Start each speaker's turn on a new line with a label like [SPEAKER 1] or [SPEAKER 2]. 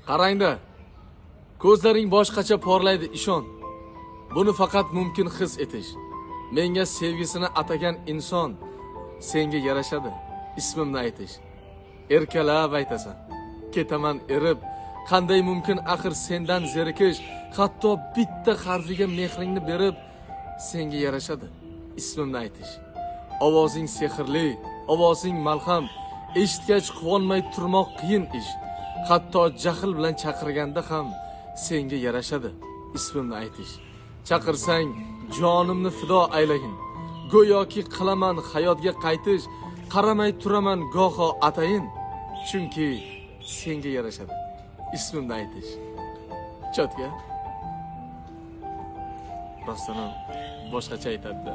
[SPEAKER 1] Qarangda, ko'zlaring boshqacha porlaydi, ishon. Buni faqat mumkin his etish. Menga sevgisini atagan inson senga yarashadi. Ismimni aytish. Erkalab aytasan. Ketaman erib, qanday mumkin axir sendan zerikish, hatto bitta harfiga mehringni berib senga yarashadi. Ismimni aytish. Ovozing sehrli, ovozing malham, eshitgach quvonmay turmoq qiyin ish. Hatto jahl bilan chaqirganda ham senga yarashadi. Ismimni aytish. Chaqirsang jonimni fido aylagin. Go'yoki qilaman hayotga qaytish, qaramay turaman goho atayin. Chunki senga yarashadi. Ismimni aytish. Chotka. Rostdan boshqacha aytadi.